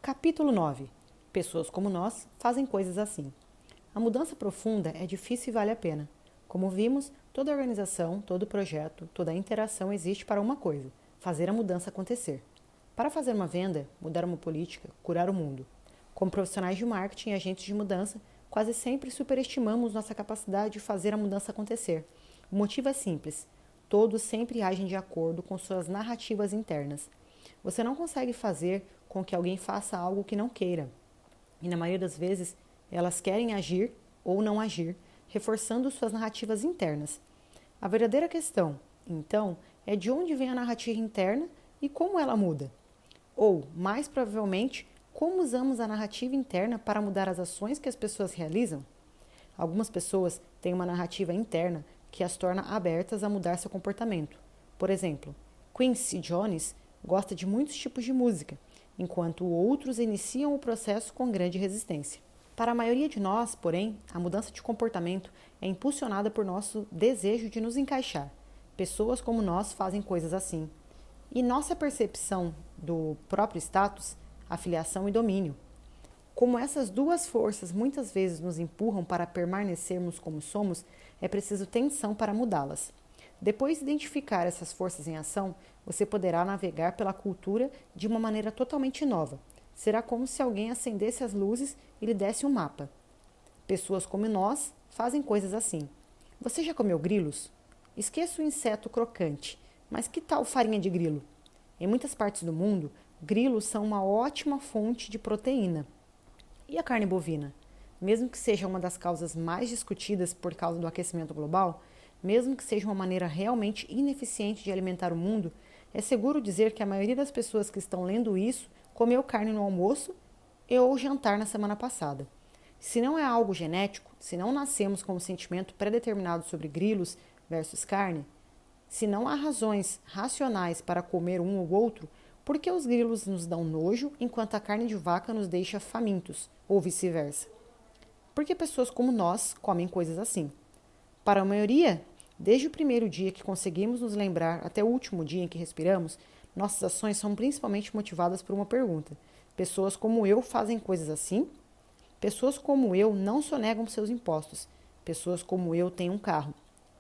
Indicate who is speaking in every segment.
Speaker 1: Capítulo 9. Pessoas como nós fazem coisas assim. A mudança profunda é difícil e vale a pena. Como vimos, toda organização, todo projeto, toda interação existe para uma coisa: fazer a mudança acontecer. Para fazer uma venda, mudar uma política, curar o mundo. Como profissionais de marketing e agentes de mudança, quase sempre superestimamos nossa capacidade de fazer a mudança acontecer. O motivo é simples: todos sempre agem de acordo com suas narrativas internas. Você não consegue fazer com que alguém faça algo que não queira. E na maioria das vezes, elas querem agir ou não agir, reforçando suas narrativas internas. A verdadeira questão, então, é de onde vem a narrativa interna e como ela muda. Ou, mais provavelmente, como usamos a narrativa interna para mudar as ações que as pessoas realizam? Algumas pessoas têm uma narrativa interna que as torna abertas a mudar seu comportamento. Por exemplo, Quincy Jones gosta de muitos tipos de música, enquanto outros iniciam o processo com grande resistência. Para a maioria de nós, porém, a mudança de comportamento é impulsionada por nosso desejo de nos encaixar. Pessoas como nós fazem coisas assim. E nossa percepção do próprio status, afiliação e domínio. Como essas duas forças muitas vezes nos empurram para permanecermos como somos, é preciso tensão para mudá-las. Depois de identificar essas forças em ação, você poderá navegar pela cultura de uma maneira totalmente nova. Será como se alguém acendesse as luzes e lhe desse um mapa. Pessoas como nós fazem coisas assim. Você já comeu grilos? Esqueça o inseto crocante, mas que tal farinha de grilo? Em muitas partes do mundo, grilos são uma ótima fonte de proteína. E a carne bovina? Mesmo que seja uma das causas mais discutidas por causa do aquecimento global, mesmo que seja uma maneira realmente ineficiente de alimentar o mundo, é seguro dizer que a maioria das pessoas que estão lendo isso comeu carne no almoço ou jantar na semana passada. Se não é algo genético, se não nascemos com um sentimento pré-determinado sobre grilos versus carne, se não há razões racionais para comer um ou outro, por que os grilos nos dão nojo enquanto a carne de vaca nos deixa famintos, ou vice-versa? Por que pessoas como nós comem coisas assim? Para a maioria, desde o primeiro dia que conseguimos nos lembrar até o último dia em que respiramos, nossas ações são principalmente motivadas por uma pergunta: pessoas como eu fazem coisas assim? Pessoas como eu não sonegam seus impostos. Pessoas como eu têm um carro.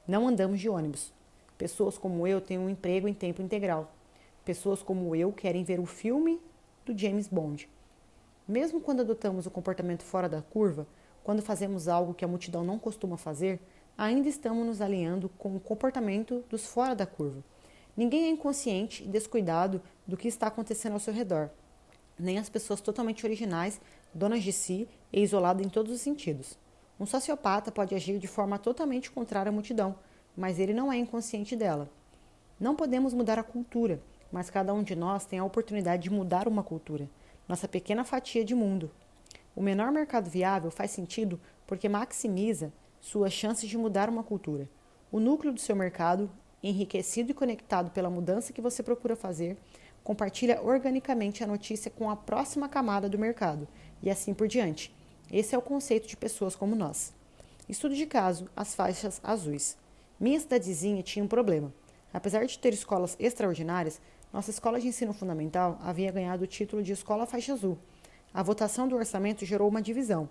Speaker 1: Não andamos de ônibus. Pessoas como eu têm um emprego em tempo integral. Pessoas como eu querem ver o filme do James Bond. Mesmo quando adotamos o comportamento fora da curva, quando fazemos algo que a multidão não costuma fazer, ainda estamos nos alinhando com o comportamento dos fora da curva. Ninguém é inconsciente e descuidado do que está acontecendo ao seu redor, nem as pessoas totalmente originais, donas de si e isoladas em todos os sentidos. Um sociopata pode agir de forma totalmente contrária à multidão, mas ele não é inconsciente dela. Não podemos mudar a cultura, mas cada um de nós tem a oportunidade de mudar uma cultura, nossa pequena fatia de mundo. O menor mercado viável faz sentido porque maximiza suas chances de mudar uma cultura. O núcleo do seu mercado, enriquecido e conectado pela mudança que você procura fazer, compartilha organicamente a notícia com a próxima camada do mercado, e assim por diante. Esse é o conceito de pessoas como nós. Estudo de caso, as faixas azuis. Minha cidadezinha tinha um problema. Apesar de ter escolas extraordinárias, nossa escola de ensino fundamental havia ganhado o título de Escola Faixa Azul. A votação do orçamento gerou uma divisão.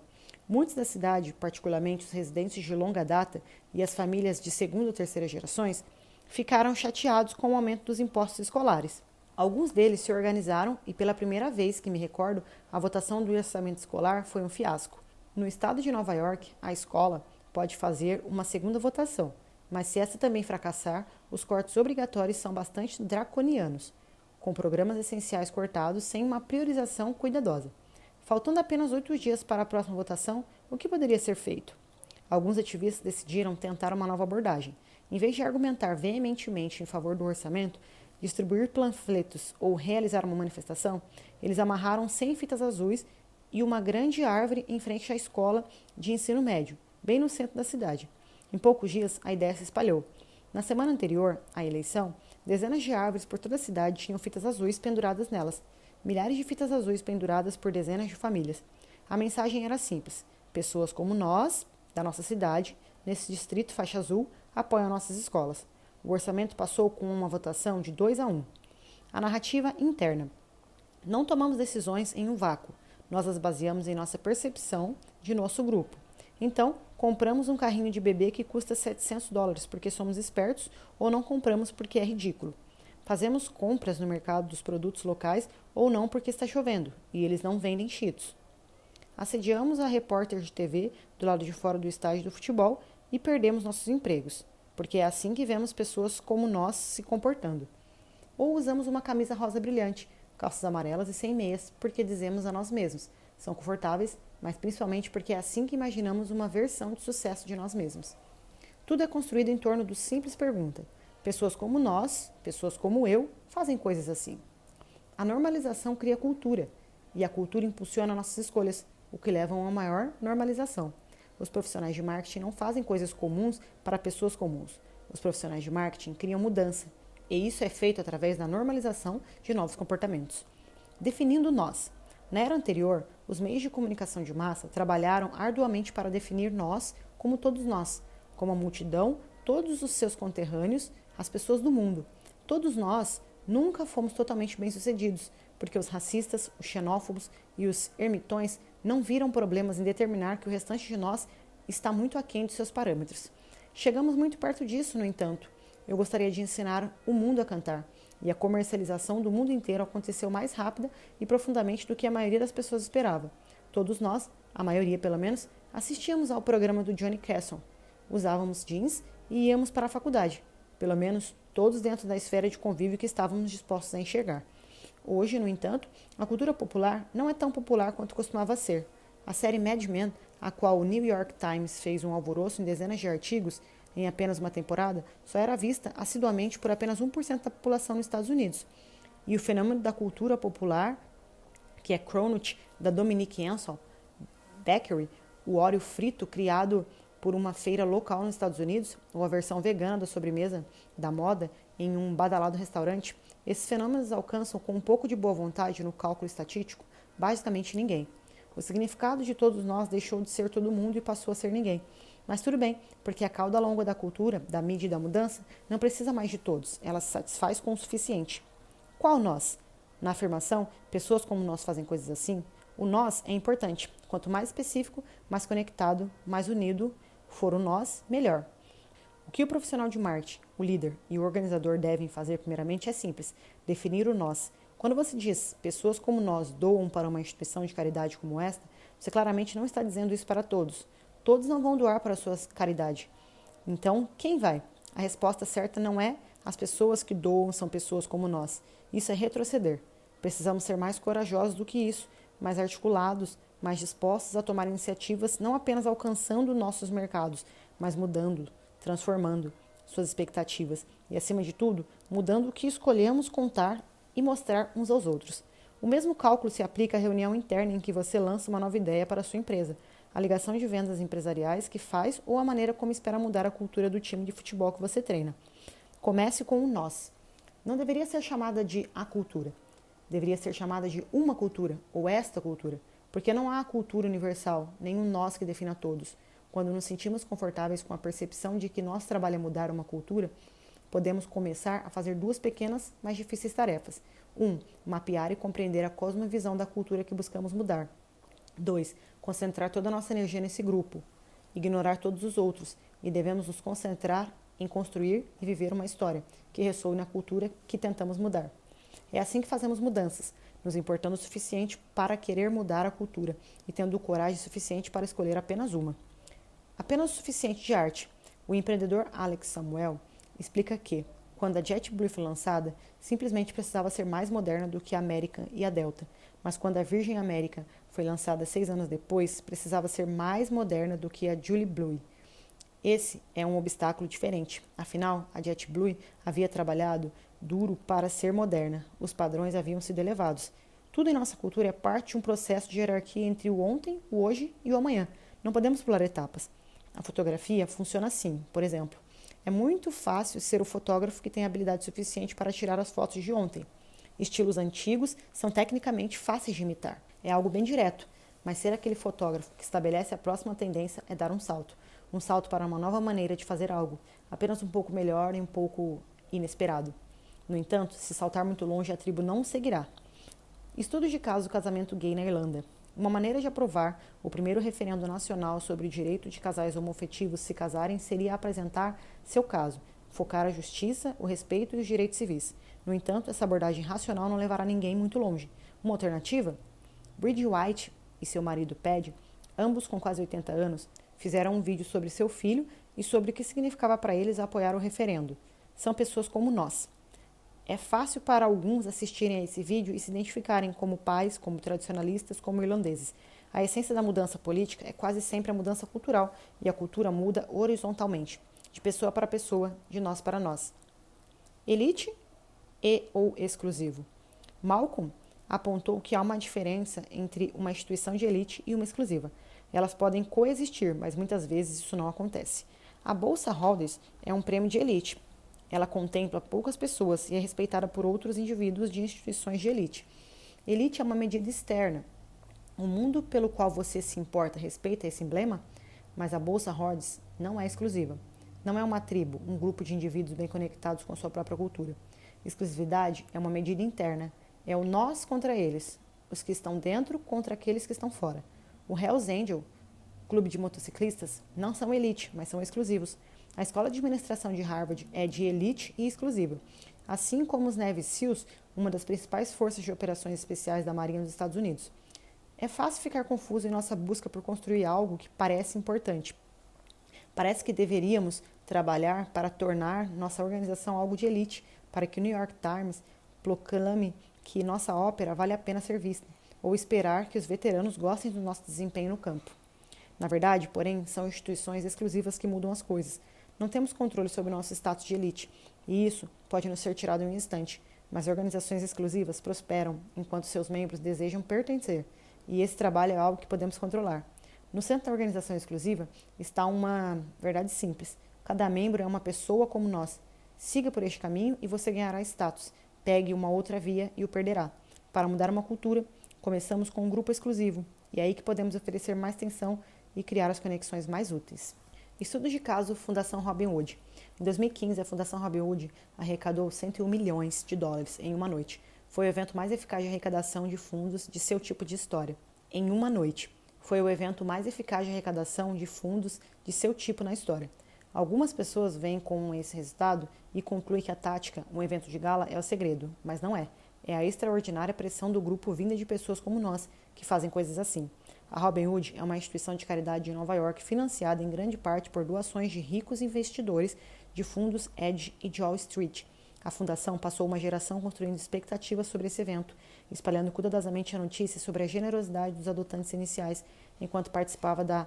Speaker 1: Muitos da cidade, particularmente os residentes de longa data e as famílias de segunda ou terceira gerações, ficaram chateados com o aumento dos impostos escolares. Alguns deles se organizaram e, pela primeira vez que me recordo, a votação do orçamento escolar foi um fiasco. No estado de Nova York, a escola pode fazer uma segunda votação, mas se essa também fracassar, os cortes obrigatórios são bastante draconianos, com programas essenciais cortados sem uma priorização cuidadosa. Faltando apenas 8 dias para a próxima votação, o que poderia ser feito? Alguns ativistas decidiram tentar uma nova abordagem. Em vez de argumentar veementemente em favor do orçamento, distribuir panfletos ou realizar uma manifestação, eles amarraram 100 fitas azuis e uma grande árvore em frente à escola de ensino médio, bem no centro da cidade. Em poucos dias, a ideia se espalhou. Na semana anterior à eleição, dezenas de árvores por toda a cidade tinham fitas azuis penduradas nelas. Milhares de fitas azuis penduradas por dezenas de famílias. A mensagem era simples: pessoas como nós, da nossa cidade, nesse distrito faixa azul, apoiam nossas escolas. O orçamento passou com uma votação de 2-1. A narrativa interna. Não tomamos decisões em um vácuo. Nós as baseamos em nossa percepção de nosso grupo. Então, compramos um carrinho de bebê que custa $700 porque somos espertos ou não compramos porque é ridículo. Fazemos compras no mercado dos produtos locais ou não porque está chovendo e eles não vendem Cheetos. Assediamos a repórter de TV do lado de fora do estádio do futebol e perdemos nossos empregos, porque é assim que vemos pessoas como nós se comportando. Ou usamos uma camisa rosa brilhante, calças amarelas e sem meias, porque dizemos a nós mesmos, são confortáveis, mas principalmente porque é assim que imaginamos uma versão de sucesso de nós mesmos. Tudo é construído em torno do simples pergunta: pessoas como nós, pessoas como eu, fazem coisas assim. A normalização cria cultura, e a cultura impulsiona nossas escolhas, o que leva a uma maior normalização. Os profissionais de marketing não fazem coisas comuns para pessoas comuns. Os profissionais de marketing criam mudança, e isso é feito através da normalização de novos comportamentos. Definindo nós. Na era anterior, os meios de comunicação de massa trabalharam arduamente para definir nós como todos nós, como a multidão, todos os seus conterrâneos, as pessoas do mundo. Todos nós nunca fomos totalmente bem-sucedidos, porque os racistas, os xenófobos e os ermitões não viram problemas em determinar que o restante de nós está muito aquém dos seus parâmetros. Chegamos muito perto disso, no entanto. Eu gostaria de ensinar o mundo a cantar, e a comercialização do mundo inteiro aconteceu mais rápida e profundamente do que a maioria das pessoas esperava. Todos nós, a maioria pelo menos, assistíamos ao programa do Johnny Carson. Usávamos jeans e íamos para a faculdade, pelo menos todos dentro da esfera de convívio que estávamos dispostos a enxergar. Hoje, no entanto, a cultura popular não é tão popular quanto costumava ser. A série Mad Men, a qual o New York Times fez um alvoroço em dezenas de artigos em apenas uma temporada, só era vista assiduamente por apenas 1% da população nos Estados Unidos. E o fenômeno da cultura popular, que é Cronut, da Dominique Ansel Bakery, o óleo frito criado por uma feira local nos Estados Unidos, ou a versão vegana da sobremesa da moda em um badalado restaurante, esses fenômenos alcançam com um pouco de boa vontade no cálculo estatístico basicamente ninguém. O significado de todos nós deixou de ser todo mundo e passou a ser ninguém. Mas tudo bem, porque a cauda longa da cultura, da mídia e da mudança não precisa mais de todos, ela se satisfaz com o suficiente. Qual nós? Na afirmação, pessoas como nós fazem coisas assim, o nós é importante. Quanto mais específico, mais conectado, mais unido for o nós, melhor. O que o profissional de marketing, o líder e o organizador devem fazer primeiramente é simples, definir o nós. Quando você diz pessoas como nós doam para uma instituição de caridade como esta, você claramente não está dizendo isso para todos. Todos não vão doar para a sua caridade. Então, quem vai? A resposta certa não é as pessoas que doam são pessoas como nós. Isso é retroceder. Precisamos ser mais corajosos do que isso, mais articulados, mais dispostos a tomar iniciativas, não apenas alcançando nossos mercados, mas mudando, transformando suas expectativas e, acima de tudo, mudando o que escolhemos contar e mostrar uns aos outros. O mesmo cálculo se aplica à reunião interna em que você lança uma nova ideia para a sua empresa, a ligação de vendas empresariais que faz ou a maneira como espera mudar a cultura do time de futebol que você treina. Comece com o nós. Não deveria ser chamada de a cultura. Deveria ser chamada de uma cultura ou esta cultura, porque não há a cultura universal, nem um nós que defina todos. Quando nos sentimos confortáveis com a percepção de que nosso trabalho é mudar uma cultura, podemos começar a fazer duas pequenas, mas difíceis tarefas. 1. Mapear e compreender a cosmovisão da cultura que buscamos mudar. 2. Concentrar toda a nossa energia nesse grupo. Ignorar todos os outros. E devemos nos concentrar em construir e viver uma história que ressoe na cultura que tentamos mudar. É assim que fazemos mudanças, nos importando o suficiente para querer mudar a cultura e tendo coragem suficiente para escolher apenas uma. Apenas o suficiente de arte. O empreendedor Alex Samuel explica que, quando a JetBlue foi lançada, simplesmente precisava ser mais moderna do que a American e a Delta, mas quando a Virgin America foi lançada 6 anos depois, precisava ser mais moderna do que a Julie Blue. Esse é um obstáculo diferente. Afinal, a JetBlue havia trabalhado duro para ser moderna. Os padrões haviam sido elevados. Tudo em nossa cultura é parte de um processo de hierarquia entre o ontem, o hoje e o amanhã. Não podemos pular etapas. A fotografia funciona assim, por exemplo. É muito fácil ser o fotógrafo que tem habilidade suficiente para tirar as fotos de ontem. Estilos antigos são tecnicamente fáceis de imitar. É algo bem direto, mas ser aquele fotógrafo que estabelece a próxima tendência é dar um salto. Um salto para uma nova maneira de fazer algo, apenas um pouco melhor e um pouco inesperado. No entanto, se saltar muito longe, a tribo não o seguirá. Estudos de caso do casamento gay na Irlanda. Uma maneira de aprovar o primeiro referendo nacional sobre o direito de casais homoafetivos se casarem seria apresentar seu caso, focar a justiça, o respeito e os direitos civis. No entanto, essa abordagem racional não levará ninguém muito longe. Uma alternativa? Bridget White e seu marido Paddy, ambos com quase 80 anos, fizeram um vídeo sobre seu filho e sobre o que significava para eles apoiar o referendo. São pessoas como nós. É fácil para alguns assistirem a esse vídeo e se identificarem como pais, como tradicionalistas, como irlandeses. A essência da mudança política é quase sempre a mudança cultural, e a cultura muda horizontalmente, de pessoa para pessoa, de nós para nós. Elite e ou exclusivo. Malcolm apontou que há uma diferença entre uma instituição de elite e uma exclusiva. Elas podem coexistir, mas muitas vezes isso não acontece. A Bolsa Holders é um prêmio de elite. Ela contempla poucas pessoas e é respeitada por outros indivíduos de instituições de elite. Elite é uma medida externa. O mundo pelo qual você se importa respeita esse emblema, mas a Bolsa Holders não é exclusiva. Não é uma tribo, um grupo de indivíduos bem conectados com a sua própria cultura. Exclusividade é uma medida interna. É o nós contra eles, os que estão dentro contra aqueles que estão fora. O Hells Angel, clube de motociclistas, não são elite, mas são exclusivos. A escola de administração de Harvard é de elite e exclusiva. Assim como os Navy SEALs, uma das principais forças de operações especiais da Marinha dos Estados Unidos. É fácil ficar confuso em nossa busca por construir algo que parece importante. Parece que deveríamos trabalhar para tornar nossa organização algo de elite, para que o New York Times proclame que nossa ópera vale a pena ser vista, ou esperar que os veteranos gostem do nosso desempenho no campo. Na verdade, porém, são instituições exclusivas que mudam as coisas. Não temos controle sobre o nosso status de elite, e isso pode nos ser tirado em um instante, mas organizações exclusivas prosperam enquanto seus membros desejam pertencer, e esse trabalho é algo que podemos controlar. No centro da organização exclusiva está uma verdade simples. Cada membro é uma pessoa como nós. Siga por este caminho e você ganhará status. Pegue uma outra via e o perderá. Para mudar uma cultura, começamos com um grupo exclusivo, e é aí que podemos oferecer mais tensão e criar as conexões mais úteis. Estudo de caso Fundação Robin Hood. Em 2015, a Fundação Robin Hood arrecadou 101 milhões de dólares em uma noite. Foi o evento mais eficaz de arrecadação de fundos de seu tipo de história. Em uma noite. Foi o evento mais eficaz de arrecadação de fundos de seu tipo na história. Algumas pessoas veem com esse resultado e concluem que a tática, um evento de gala, é o segredo, mas não é. É a extraordinária pressão do grupo vinda de pessoas como nós que fazem coisas assim. A Robin Hood é uma instituição de caridade de Nova York financiada em grande parte por doações de ricos investidores de fundos Edge e de Wall Street. A fundação passou uma geração construindo expectativas sobre esse evento, espalhando cuidadosamente a notícia sobre a generosidade dos adotantes iniciais, enquanto participava da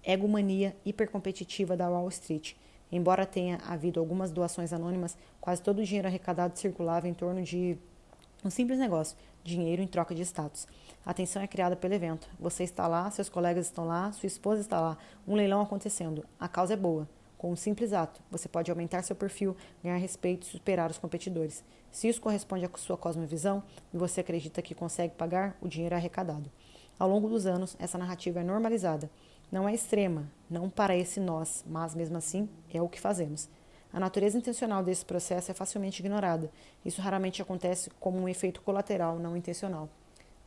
Speaker 1: egomania hipercompetitiva da Wall Street. Embora tenha havido algumas doações anônimas, quase todo o dinheiro arrecadado circulava em torno de um simples negócio, dinheiro em troca de status. A atenção é criada pelo evento. Você está lá, seus colegas estão lá, sua esposa está lá, um leilão acontecendo. A causa é boa. Com um simples ato, você pode aumentar seu perfil, ganhar respeito e superar os competidores. Se isso corresponde à sua cosmovisão e você acredita que consegue pagar, o dinheiro é arrecadado. Ao longo dos anos, essa narrativa é normalizada. Não é extrema, não para esse nós, mas mesmo assim é o que fazemos. A natureza intencional desse processo é facilmente ignorada. Isso raramente acontece como um efeito colateral não intencional.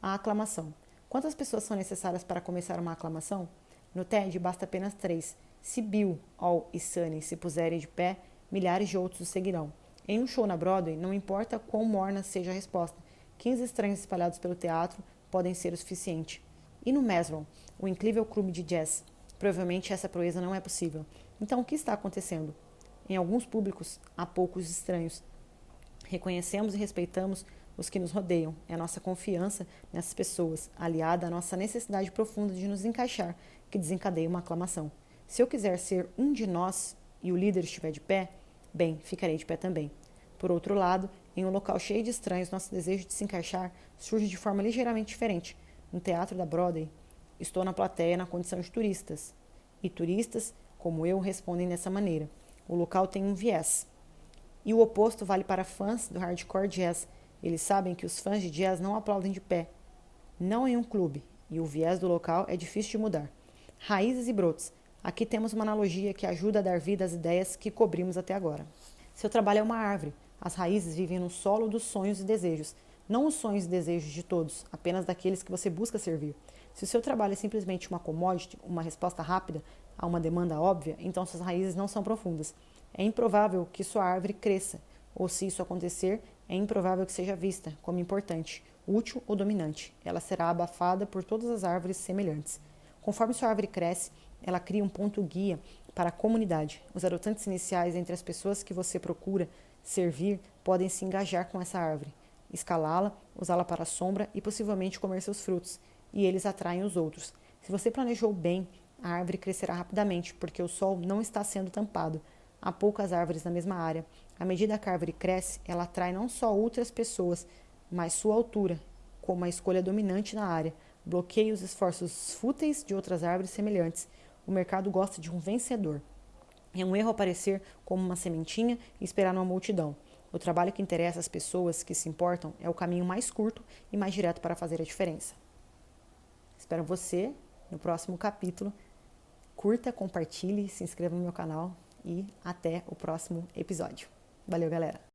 Speaker 1: A aclamação. Quantas pessoas são necessárias para começar uma aclamação? No TED, basta apenas 3. Se Bill, Al e Sunny se puserem de pé, milhares de outros o seguirão. Em um show na Broadway, não importa quão morna seja a resposta, 15 estranhos espalhados pelo teatro podem ser o suficiente. E no Masron, o incrível clube de jazz? Provavelmente essa proeza não é possível. Então, o que está acontecendo? Em alguns públicos, há poucos estranhos. Reconhecemos e respeitamos os que nos rodeiam. É a nossa confiança nessas pessoas, aliada à nossa necessidade profunda de nos encaixar, que desencadeia uma aclamação. Se eu quiser ser um de nós e o líder estiver de pé, bem, ficarei de pé também. Por outro lado, em um local cheio de estranhos, nosso desejo de se encaixar surge de forma ligeiramente diferente. No teatro da Broadway, estou na plateia na condição de turistas. E turistas, como eu, respondem dessa maneira. O local tem um viés. E o oposto vale para fãs do hardcore jazz. Eles sabem que os fãs de jazz não aplaudem de pé. Não em um clube. E o viés do local é difícil de mudar. Raízes e brotos. Aqui temos uma analogia que ajuda a dar vida às ideias que cobrimos até agora. Seu trabalho é uma árvore. As raízes vivem no solo dos sonhos e desejos. não os sonhos e desejos de todos, apenas daqueles que você busca servir. Se o seu trabalho é simplesmente uma commodity, uma resposta rápida a uma demanda óbvia, então suas raízes não são profundas. É improvável que sua árvore cresça, ou se isso acontecer, é improvável que seja vista como importante, útil ou dominante. Ela será abafada por todas as árvores semelhantes. Conforme sua árvore cresce, ela cria um ponto guia para a comunidade. Os adotantes iniciais entre as pessoas que você procura servir podem se engajar com essa árvore, escalá-la, usá-la para a sombra e possivelmente comer seus frutos, e eles atraem os outros. Se você planejou bem, a árvore crescerá rapidamente, porque o sol não está sendo tampado. Há poucas árvores na mesma área. À medida que a árvore cresce, ela atrai não só outras pessoas, mas sua altura, como a escolha dominante na área, bloqueia os esforços fúteis de outras árvores semelhantes. O mercado gosta de um vencedor. É um erro aparecer como uma sementinha e esperar numa multidão. O trabalho que interessa às pessoas que se importam é o caminho mais curto e mais direto para fazer a diferença. Espero você no próximo capítulo. Curta, compartilhe, se inscreva no meu canal e até o próximo episódio. Valeu, galera!